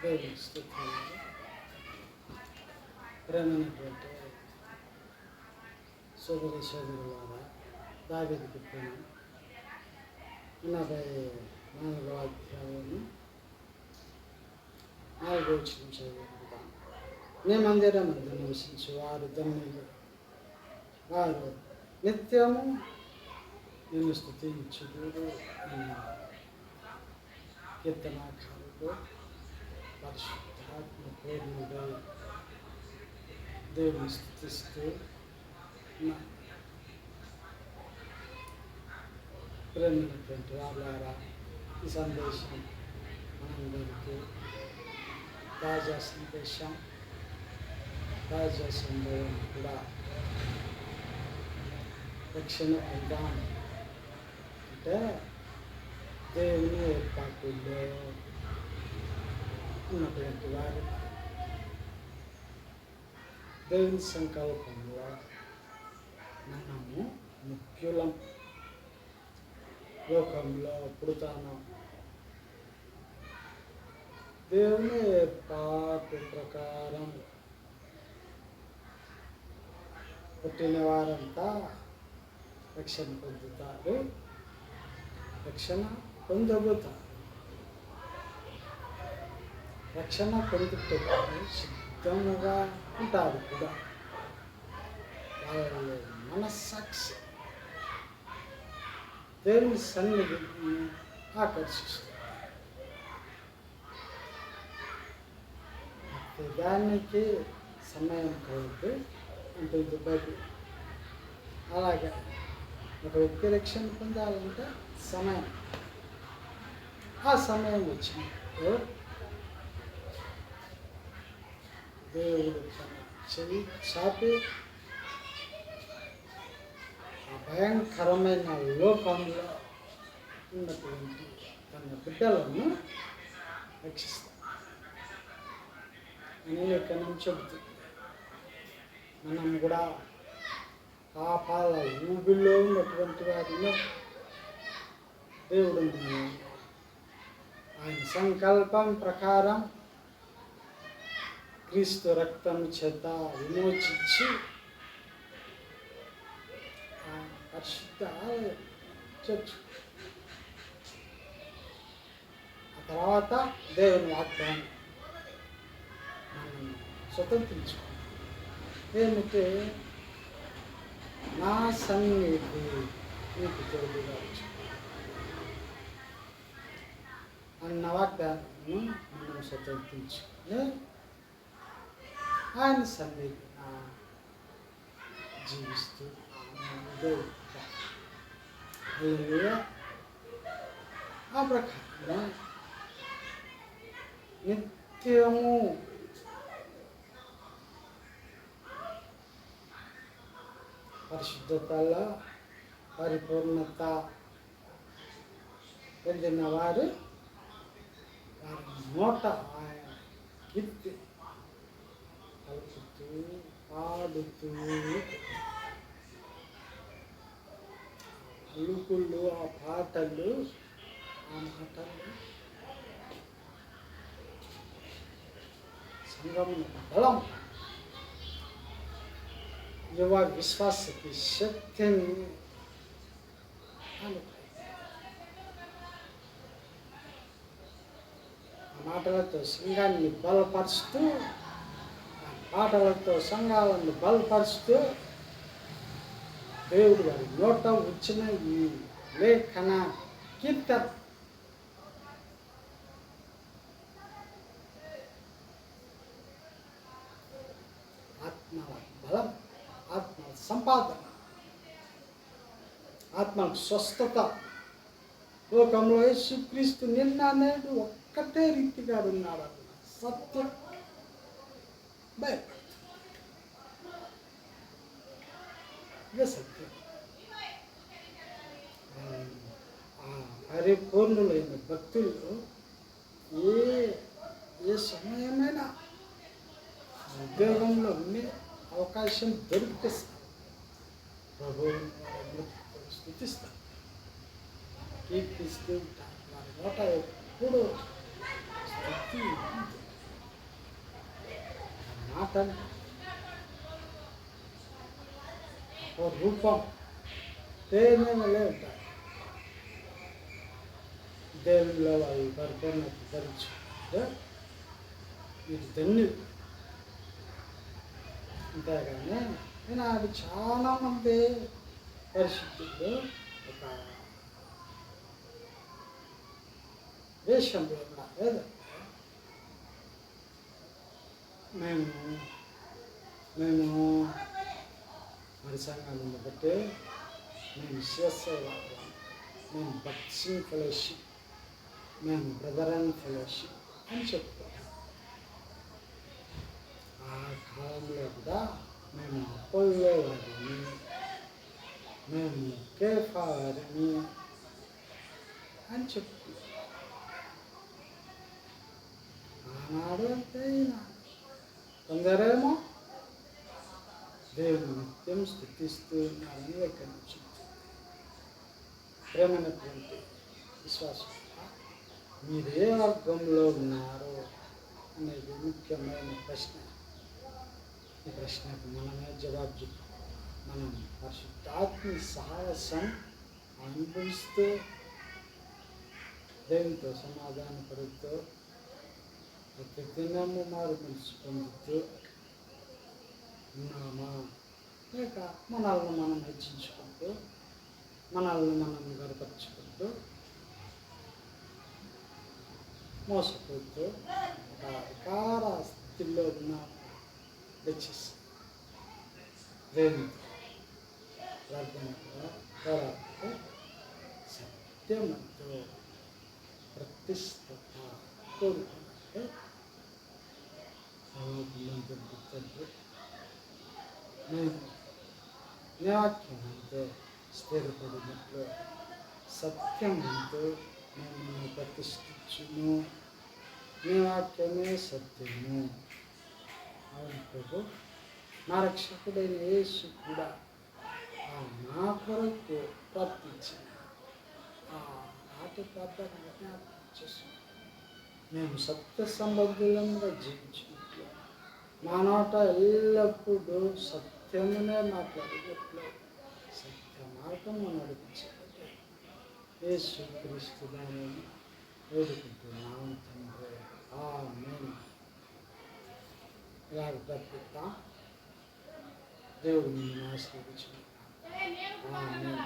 దేవునికి స్తోత్రాలు. ప్రేమైనటువంటి సోదరి సోదరులారా, దావీదుకు ప్రేమ 44వ అధ్యాయము 4వ వచనం చదువుకుంటాం. నీ మందిరమందు నివసించు వారు ధన్యులు, వారు నిత్యము నిన్ను స్తుతించుదురు. కీర్తనాకారుడు పరిశుద్ధాత్మ పూర్ణుడై దేవుని స్తుతిస్తూ ప్రేమైనటువంటి వాళ్ళారా, ఈ సందేశం మనందరికీ తాజా సందేశం, తాజా సంభవం కూడా రక్షణ పొందాం అంటే దేవుని ఏర్పాటులో ఉన్నటువంటి వారు, దేవుని సంకల్పంలో మనము ముఖ్యులం. లోకంలో పుడతాను, దేవుని ఏర్పాటు ప్రకారం పుట్టిన వారంతా రక్షణ పొందుతారు, రక్షణ పొందబోతారు. రక్షణ పొందుటకు సిద్ధముగా ఉంటారు కూడా. వాళ్ళ మనస్సాక్షి దేవుని సన్నిధిని ఆకర్షిస్తుంది. దానికి సమయం కావద్దు అంటుంది బైబిల్. అలాగే ఒక వ్యక్తి రక్షణ పొందాలంటే సమయం, ఆ సమయం వచ్చినప్పుడు దేవుడు తన చెవి చాపి ఆ భయంకరమైన లోకంలో ఉన్నటువంటి తన బిడ్డలను రక్షిస్తాడు. అనేకనం చెబుతుంది. మనం కూడా పాపాల ఊబిలో ఉన్నటువంటి వారిలో దేవుడు ఆయన సంకల్పం ప్రకారం క్రీస్తు రక్తం చేత విమోచించి పరిశుద్ధ చర్చ్, ఆ తర్వాత దేవుని వాగ్దానం మనం స్వతంత్రించుకోవాలి. ఏమిటి? నా సన్నిధి నీకు తోడుగా అన్న వాగ్దానాన్ని మనం స్వతంత్రించుకొని ఆయన సన్నిధి జీవిస్తూ ఆ ప్రకారం నిత్యము పరిశుద్ధతలో పరిపూర్ణత పొందిన వారు వారి నోట ఆయన కీర్తి కలుపుతూ పాడుతూ అలుకుళ్ళు, ఆ పాటలు, ఆ మాటలు సంగమున బలం, యువ విశ్వాసకి శక్తిని ఆ మాటలతో సంఘాన్ని బలపరుస్తూ, ఆ పాటలతో సంఘాలను బలపరుస్తూ దేవుడు వారి నోట వచ్చిన ఈ లేఖన కీర్తన ఆత్మల బలం, ఆత్మల సంపాదన, ఆత్మలకు స్వస్థత. లోకంలో యేసుక్రీస్తు నిన్న నేడు ఒక్కటే రీతిగా ఉన్నాడు. సత్యం సత్యం. పరిపూర్ణులైన భక్తులు ఏ సమయమైనా ఉద్యోగంలో ఉండే అవకాశం దొరికితే ప్రభువుని స్తుతిస్తారు, కీర్తిస్తూ ఉంటారు. వారి నోట ఎప్పుడు స్తుతి తండ్రి ఓ రూపం తేనెలే ఉంటాయి. దేవునిలో వాళ్ళు పరిపూర్ణత ధరించుకుంటే వీటి ధన్యులు. అంతేగాని నేను అది చాలామంది పరిస్థితుల్లో ఒక వేషంలో ఉన్నారు. మేము మేము మరి సంఘాలను బట్టి మేము శివసేవాలు, మేము బక్సింగ్ ఫెలోషిప్, మేము బ్రదర్ అండ్ ఫెలోషిప్ అని చెప్తాం. ఆ కాలంలో కూడా మేము అపోలో వారిని, మేము కేఫా వారిని అని చెప్తున్నాం. ఆనాడు అంటే కొందరేమో దేవుని నిత్యం స్థుతిస్తూ ఉన్నారని ఎక్కడి నుంచి ప్రేమైనటువంటి విశ్వాసం మీరు ఏ వర్గంలో ఉన్నారో అనేది ముఖ్యమైన ప్రశ్న. ఈ ప్రశ్నకు మనమే జవాబు చెప్పు. మనం పరిశుద్ధాత్మ సాహసం అనుభవిస్తూ దేవునితో సమాధాన పడుతూ ప్రతిదినము మారు మనసు పొందుతూ ఉన్నామా, లేక మనల్ని మనం హెచ్చించుకుంటూ మనల్ని మనం గడపరుచుకుంటూ మోసపోతూ ఒక అధికార స్థితిలో ఉన్నాము. దయచేసి దేవునితో ప్రార్థనతో పోరాడుతూ సత్యముతో ప్రతిష్టత కోరుకుంటే తండ్రి మేము నీ వాక్యమంతో స్థిరపడినట్లు సత్యమంతో మేము ప్రతిష్ఠించును. నీ వాక్యమే సత్యము. అవును ప్రభు, నా రక్షకుడైన యేసు కూడా నా కొరకు ప్రార్థించి నాటి ప్రార్థన జ్ఞాపకం చేస్తున్నాం. మేము సత్య సంబంధులంగా జీవించినట్లు, మా నోట ఎల్లప్పుడూ సత్యమునే మాట్లాడినట్లు, సత్య మార్గము నడిపించబట్టి యేసు క్రీస్తు నామమున వేడుకుంటున్నాము తండ్రి. ఆమేన్. ఇలాగ ప్రార్థిద్దాం. దేవుడు నిన్ను ఆశీర్వదించును. ఆమేన్.